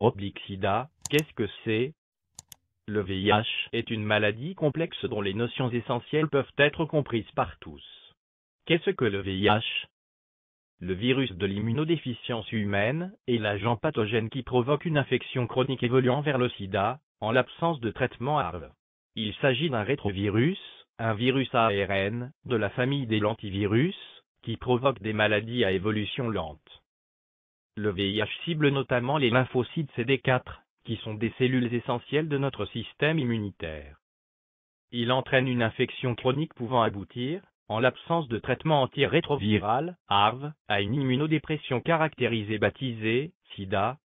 /SIDA, qu'est-ce que c'est? Le VIH est une maladie complexe dont les notions essentielles peuvent être comprises par tous. Qu'est-ce que le VIH? Le virus de l'immunodéficience humaine est l'agent pathogène qui provoque une infection chronique évoluant vers le sida, en l'absence de traitement ARV. Il s'agit d'un rétrovirus, un virus ARN, de la famille des lentivirus, qui provoque des maladies à évolution lente. Le VIH cible notamment les lymphocytes CD4, qui sont des cellules essentielles de notre système immunitaire. Il entraîne une infection chronique pouvant aboutir, en l'absence de traitement antirétroviral, ARV, à une immunodépression caractérisée baptisée SIDA.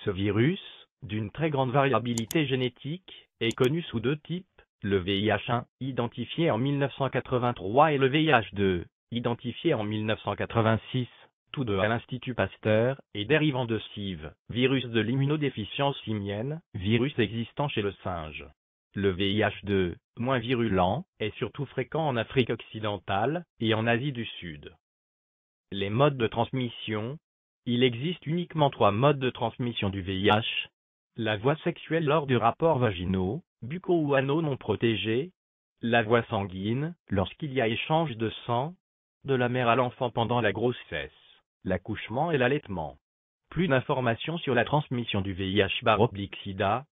Ce virus, d'une très grande variabilité génétique, est connu sous deux types, le VIH1, identifié en 1983 et le VIH2, identifié en 1986, tous deux à l'Institut Pasteur, et dérivant de SIV, virus de l'immunodéficience simienne, virus existant chez le singe. Le VIH2, moins virulent, est surtout fréquent en Afrique occidentale et en Asie du Sud. Les modes de transmission. Il existe uniquement 3 modes de transmission du VIH. La voie sexuelle lors du rapport vaginaux, buccaux ou anaux non protégés. La voie sanguine, lorsqu'il y a échange de sang, de la mère à l'enfant pendant la grossesse, l'accouchement et l'allaitement. Plus d'informations sur la transmission du VIH/SIDA.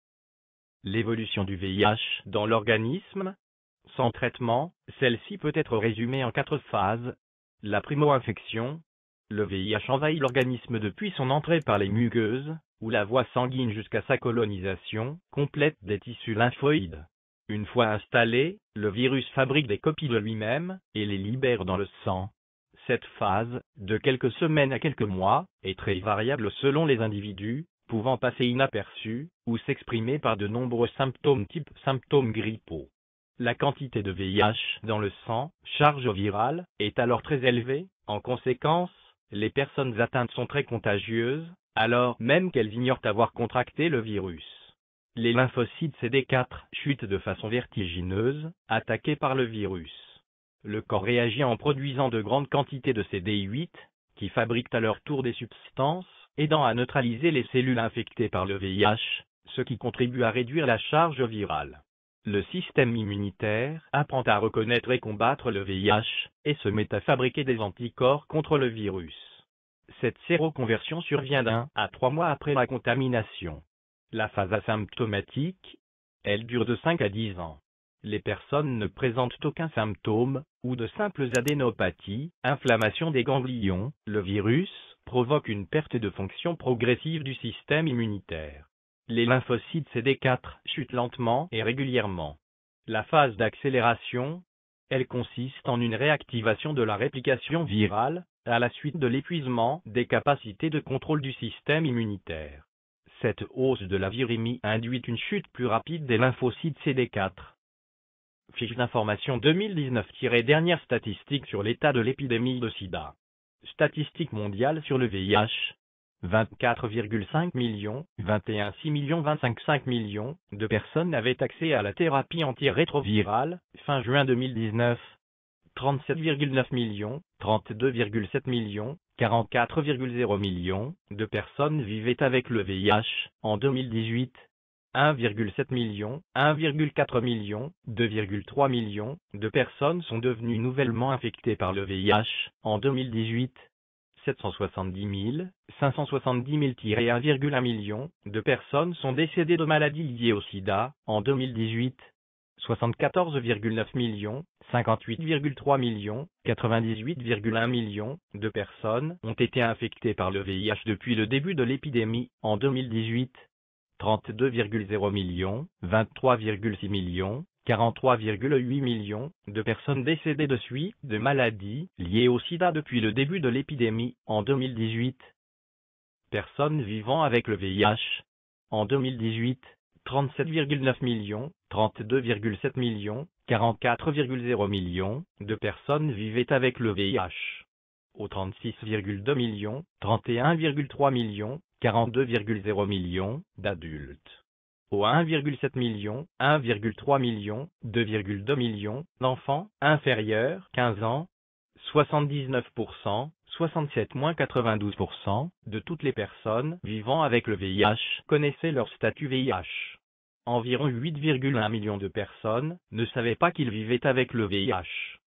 L'évolution du VIH dans l'organisme. Sans traitement, celle-ci peut être résumée en 4 phases. La primo-infection. Le VIH envahit l'organisme depuis son entrée par les muqueuses, ou la voie sanguine jusqu'à sa colonisation complète des tissus lymphoïdes. Une fois installé, le virus fabrique des copies de lui-même, et les libère dans le sang. Cette phase, de quelques semaines à quelques mois, est très variable selon les individus, pouvant passer inaperçue, ou s'exprimer par de nombreux symptômes type symptômes grippaux. La quantité de VIH dans le sang, charge virale, est alors très élevée. En conséquence, les personnes atteintes sont très contagieuses, alors même qu'elles ignorent avoir contracté le virus. Les lymphocytes CD4 chutent de façon vertigineuse, attaqués par le virus. Le corps réagit en produisant de grandes quantités de CD8, qui fabriquent à leur tour des substances, aidant à neutraliser les cellules infectées par le VIH, ce qui contribue à réduire la charge virale. Le système immunitaire apprend à reconnaître et combattre le VIH, et se met à fabriquer des anticorps contre le virus. Cette séroconversion survient d'1 à 3 mois après la contamination. La phase asymptomatique, elle dure de 5 à 10 ans. Les personnes ne présentent aucun symptôme, ou de simples adénopathies, inflammation des ganglions. Le virus provoque une perte de fonction progressive du système immunitaire. Les lymphocytes CD4 chutent lentement et régulièrement. La phase d'accélération, elle consiste en une réactivation de la réplication virale, à la suite de l'épuisement des capacités de contrôle du système immunitaire. Cette hausse de la virémie induit une chute plus rapide des lymphocytes CD4. Fiche d'information 2019- dernière statistique sur l'état de l'épidémie de sida. Statistiques mondiales sur le VIH. 24,5 millions, 21,6 millions, 25,5 millions de personnes avaient accès à la thérapie antirétrovirale, fin juin 2019. 37,9 millions, 32,7 millions, 44,0 millions de personnes vivaient avec le VIH en 2018. 1,7 million, 1,4 million, 2,3 millions de personnes sont devenues nouvellement infectées par le VIH en 2018. 770 000, 570 000-1,1 million de personnes sont décédées de maladies liées au sida en 2018. 74,9 millions, 58,3 millions, 98,1 millions de personnes ont été infectées par le VIH depuis le début de l'épidémie en 2018. 32,0 millions, 23,6 millions, 43,8 millions de personnes décédées de suite de maladies liées au sida depuis le début de l'épidémie en 2018. Personnes vivant avec le VIH en 2018, 37,9 millions, 32,7 millions, 44,0 millions de personnes vivaient avec le VIH. Aux 36,2 millions, 31,3 millions, 42,0 millions d'adultes. Aux 1,7 million, 1,3 million, 2,2 millions d'enfants inférieurs 15 ans, 79%, 67-92% de toutes les personnes vivant avec le VIH connaissaient leur statut VIH. Environ 8,1 millions de personnes ne savaient pas qu'ils vivaient avec le VIH.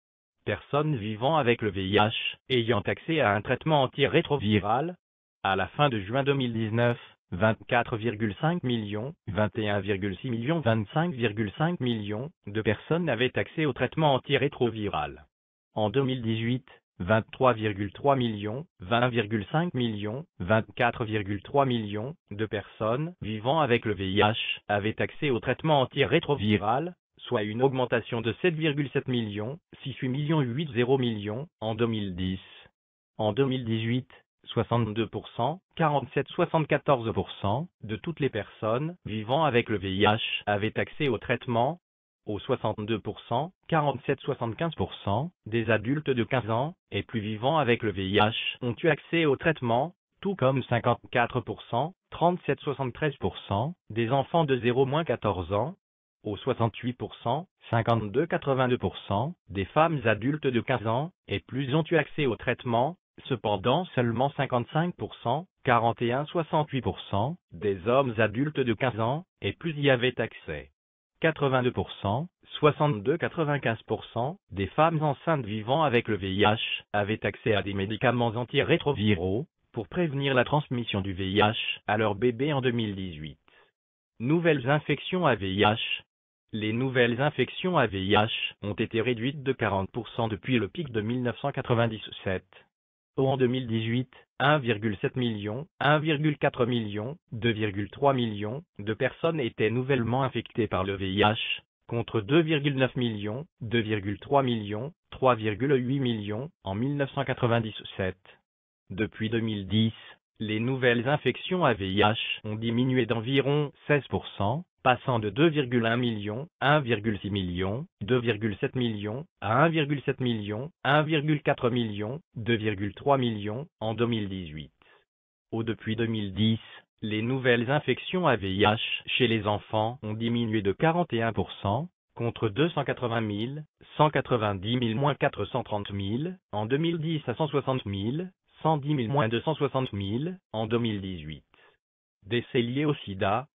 Personnes vivant avec le VIH ayant accès à un traitement antirétroviral. À la fin de juin 2019, 24,5 millions, 21,6 millions, 25,5 millions de personnes avaient accès au traitement antirétroviral. En 2018, 23,3 millions, 20,5 millions, 24,3 millions de personnes vivant avec le VIH avaient accès au traitement antirétroviral, soit une augmentation de 7,7 millions, 6,8 millions, 8,0 millions en 2010. En 2018, 62%, 47-74% de toutes les personnes vivant avec le VIH avaient accès au traitement. Aux 62%, 47-75% des adultes de 15 ans et plus vivant avec le VIH ont eu accès au traitement, tout comme 54%, 37-73% des enfants de 0-14 ans. Aux 68%, 52-82% des femmes adultes de 15 ans et plus ont eu accès au traitement. Cependant, seulement 55%, 41-68% des hommes adultes de 15 ans et plus y avaient accès. 82%, 62-95% des femmes enceintes vivant avec le VIH avaient accès à des médicaments antirétroviraux pour prévenir la transmission du VIH à leur bébé en 2018. Nouvelles infections à VIH. Les nouvelles infections à VIH ont été réduites de 40% depuis le pic de 1997. En 2018, 1,7 million, 1,4 million, 2,3 millions de personnes étaient nouvellement infectées par le VIH, contre 2,9 millions, 2,3 millions, 3,8 millions en 1997. Depuis 2010, les nouvelles infections à VIH ont diminué d'environ 16%, passant de 2,1 millions, 1,6 million, 2,7 millions, à 1,7 million, 1,4 million, 2,3 millions en 2018. Depuis 2010, les nouvelles infections à VIH chez les enfants ont diminué de 41%, contre 280 000, 190 000 moins 430 000 en 2010 à 160 000, 110 000 moins 260 000 en 2018. Décès liés au sida.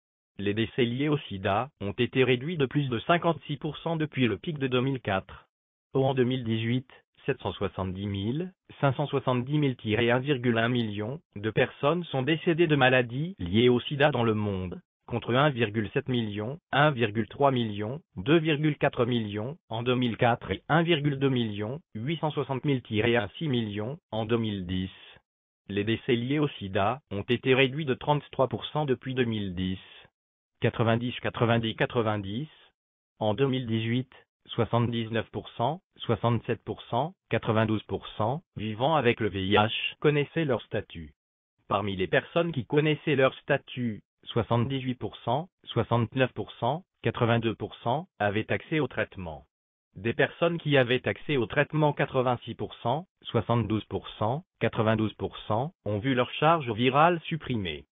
Les décès liés au sida ont été réduits de plus de 56% depuis le pic de 2004. En 2018, 770 000, 570 000-1,1 million de personnes sont décédées de maladies liées au sida dans le monde, contre 1,7 million, 1,3 million, 2,4 millions en 2004 et 1,2 million, 860 000-1,6 million en 2010. Les décès liés au sida ont été réduits de 33% depuis 2010. 90-90-90. En 2018, 79%, 67%, 92% vivant avec le VIH connaissaient leur statut. Parmi les personnes qui connaissaient leur statut, 78%, 69%, 82% avaient accès au traitement. Des personnes qui avaient accès au traitement, 86%, 72%, 92% ont vu leur charge virale supprimée.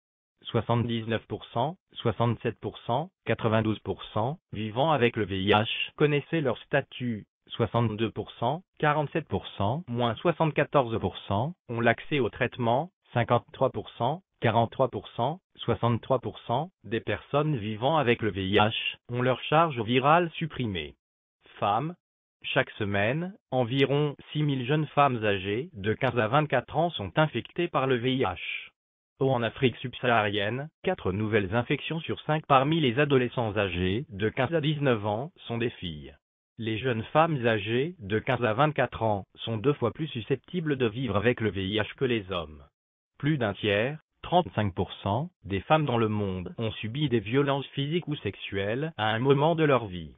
79%, 67%, 92% vivant avec le VIH connaissaient leur statut. 62%, 47%, moins 74% ont l'accès au traitement. 53%, 43%, 63% des personnes vivant avec le VIH ont leur charge virale supprimée. Femmes. Chaque semaine, environ 6 000 jeunes femmes âgées de 15 à 24 ans sont infectées par le VIH. En Afrique subsaharienne, 4 nouvelles infections sur 5 parmi les adolescents âgés de 15 à 19 ans sont des filles. Les jeunes femmes âgées de 15 à 24 ans sont 2 fois plus susceptibles de vivre avec le VIH que les hommes. Plus d'un tiers, 35% des femmes dans le monde ont subi des violences physiques ou sexuelles à un moment de leur vie.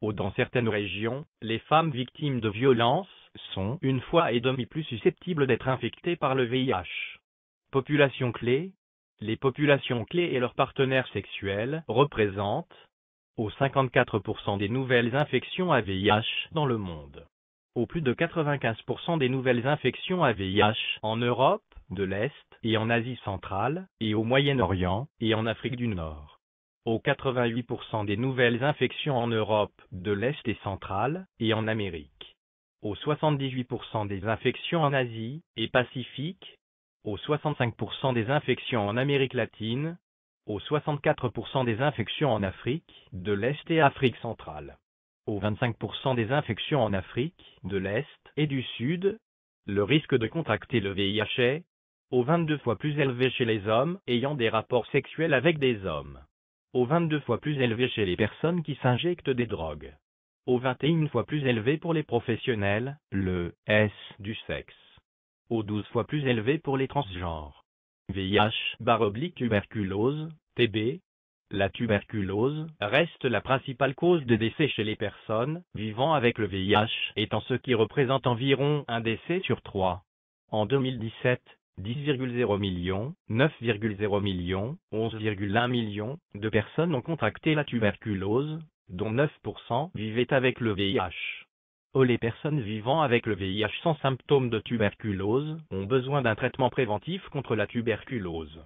Dans certaines régions, les femmes victimes de violences sont 1,5 fois plus susceptibles d'être infectées par le VIH. Population clé. Les populations clés et leurs partenaires sexuels représentent 54% des nouvelles infections à VIH dans le monde. Plus de 95% des nouvelles infections à VIH en Europe de l'Est et en Asie centrale et au Moyen-Orient et en Afrique du Nord. 88% des nouvelles infections en Europe de l'Est et centrale et en Amérique. aux 78% des infections en Asie et Pacifique, aux 65% des infections en Amérique latine, aux 64% des infections en Afrique de l'Est et Afrique centrale, aux 25% des infections en Afrique de l'Est et du Sud. Le risque de contracter le VIH est aux 22 fois plus élevé chez les hommes ayant des rapports sexuels avec des hommes, aux 22 fois plus élevé chez les personnes qui s'injectent des drogues, aux 21 fois plus élevé pour les professionnels, le S du sexe, aux 12 fois plus élevé pour les transgenres. VIH/tuberculose, TB. La tuberculose reste la principale cause de décès chez les personnes vivant avec le VIH, étant ce qui représente environ un décès sur 3. En 2017, 10,0 millions, 9,0 millions, 11,1 millions de personnes ont contracté la tuberculose, dont 9% vivaient avec le VIH. Les personnes vivant avec le VIH sans symptômes de tuberculose ont besoin d'un traitement préventif contre la tuberculose.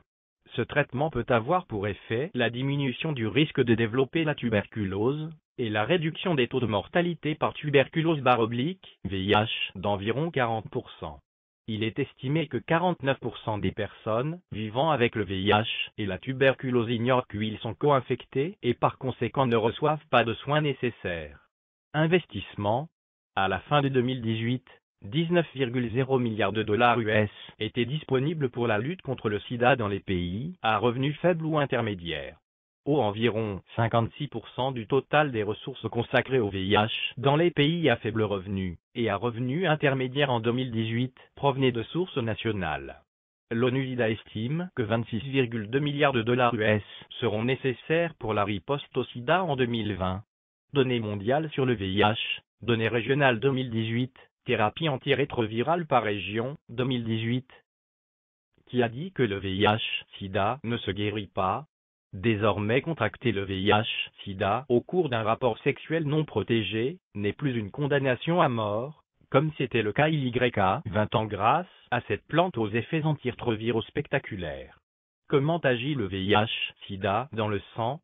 Ce traitement peut avoir pour effet la diminution du risque de développer la tuberculose et la réduction des taux de mortalité par tuberculose/VIH d'environ 40%. Il est estimé que 49% des personnes vivant avec le VIH et la tuberculose ignorent qu'ils sont co-infectés et par conséquent ne reçoivent pas de soins nécessaires. Investissement. À la fin de 2018, 19,0 milliards de dollars US étaient disponibles pour la lutte contre le sida dans les pays à revenus faibles ou intermédiaires. Environ 56% du total des ressources consacrées au VIH dans les pays à faible revenu et à revenus intermédiaires en 2018 provenaient de sources nationales. L'ONU-SIDA estime que 26,2 milliards de dollars US seront nécessaires pour la riposte au sida en 2020. Données mondiales sur le VIH, données régionales 2018, thérapie antirétrovirale par région 2018. Qui a dit que le VIH/SIDA ne se guérit pas? Désormais, contracter le VIH/SIDA au cours d'un rapport sexuel non protégé n'est plus une condamnation à mort, comme c'était le cas il y a 20 ans grâce à cette plante aux effets antirétroviraux spectaculaires. Comment agit le VIH/SIDA dans le sang?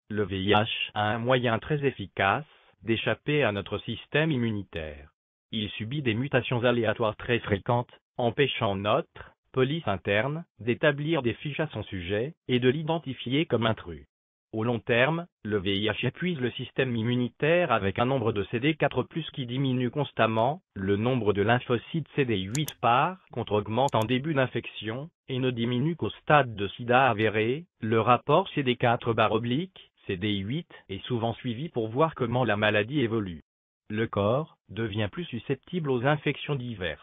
Le VIH a un moyen très efficace d'échapper à notre système immunitaire. Il subit des mutations aléatoires très fréquentes, empêchant notre police interne d'établir des fiches à son sujet et de l'identifier comme intrus. Au long terme, le VIH épuise le système immunitaire avec un nombre de CD4+ qui diminue constamment, le nombre de lymphocytes CD8 par contre augmente en début d'infection, et ne diminue qu'au stade de sida avéré. Le rapport CD4/CD8 est souvent suivi pour voir comment la maladie évolue. Le corps devient plus susceptible aux infections diverses.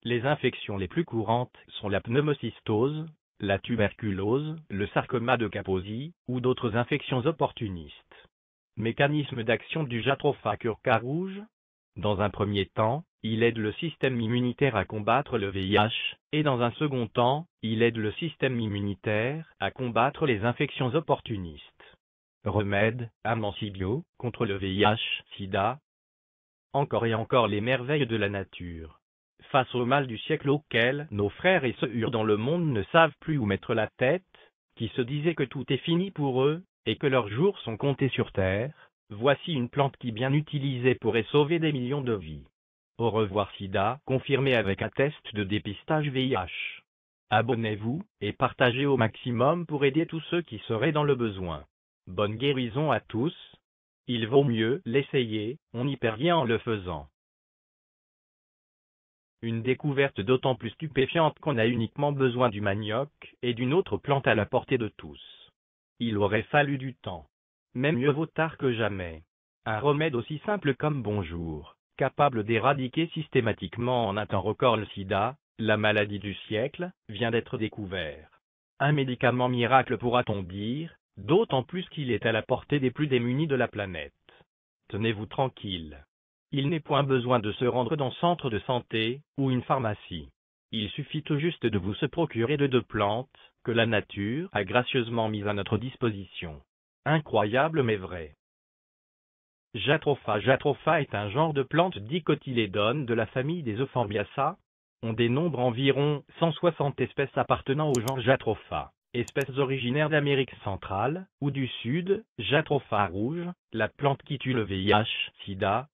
Les infections les plus courantes sont la pneumocystose, la tuberculose, le sarcoma de Kaposi, ou d'autres infections opportunistes. Mécanisme d'action du Jatropha curcas rouge. Dans un premier temps, il aide le système immunitaire à combattre le VIH, et dans un second temps, il aide le système immunitaire à combattre les infections opportunistes. Remède, Amancibio, contre le VIH/SIDA. Encore et encore les merveilles de la nature. Face au mal du siècle auquel nos frères et sœurs dans le monde ne savent plus où mettre la tête, qui se disaient que tout est fini pour eux, et que leurs jours sont comptés sur terre, voici une plante qui bien utilisée pourrait sauver des millions de vies. Au revoir sida, confirmé avec un test de dépistage VIH. Abonnez-vous, et partagez au maximum pour aider tous ceux qui seraient dans le besoin. Bonne guérison à tous. Il vaut mieux l'essayer, on n'y perd rien en le faisant. Une découverte d'autant plus stupéfiante qu'on a uniquement besoin du manioc et d'une autre plante à la portée de tous. Il aurait fallu du temps. Mais mieux vaut tard que jamais. Un remède aussi simple comme bonjour, capable d'éradiquer systématiquement en un temps record le sida, la maladie du siècle, vient d'être découvert. Un médicament miracle pourra-t-on dire, d'autant plus qu'il est à la portée des plus démunis de la planète. Tenez-vous tranquille. Il n'est point besoin de se rendre dans un centre de santé ou une pharmacie. Il suffit tout juste de vous se procurer de 2 plantes que la nature a gracieusement mises à notre disposition. Incroyable mais vrai. Jatropha. Jatropha est un genre de plante dicotylédone de la famille des Euphambiaceae. On dénombre environ 160 espèces appartenant au genre Jatropha. Espèces originaires d'Amérique centrale ou du Sud, Jatropha rouge, la plante qui tue le VIH/SIDA.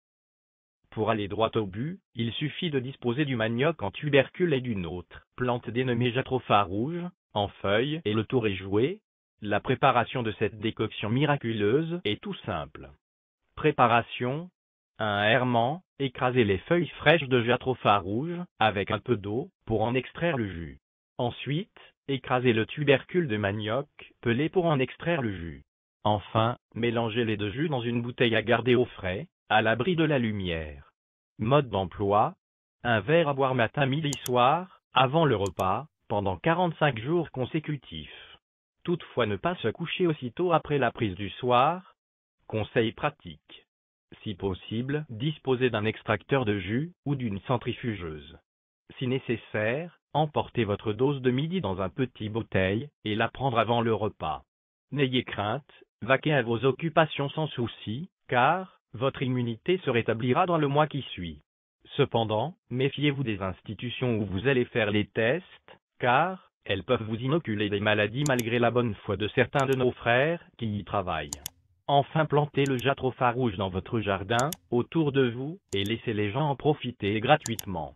Pour aller droit au but, il suffit de disposer du manioc en tubercule et d'une autre plante dénommée jatropha rouge, en feuilles, et le tour est joué. La préparation de cette décoction miraculeuse est tout simple. Préparation: un herment, écrasez les feuilles fraîches de jatropha rouge, avec un peu d'eau, pour en extraire le jus. Ensuite, écrasez le tubercule de manioc, pelé pour en extraire le jus. Enfin, mélangez les deux jus dans une bouteille à garder au frais, à l'abri de la lumière. Mode d'emploi: un verre à boire matin, midi, soir, avant le repas, pendant 45 jours consécutifs. Toutefois, ne pas se coucher aussitôt après la prise du soir. Conseil pratique: si possible, disposez d'un extracteur de jus ou d'une centrifugeuse. Si nécessaire, emportez votre dose de midi dans un petit bouteille et la prendre avant le repas. N'ayez crainte, vaquez à vos occupations sans souci, car votre immunité se rétablira dans le mois qui suit. Cependant, méfiez-vous des institutions où vous allez faire les tests, car elles peuvent vous inoculer des maladies malgré la bonne foi de certains de nos frères qui y travaillent. Enfin, plantez le jatropha rouge dans votre jardin, autour de vous, et laissez les gens en profiter gratuitement.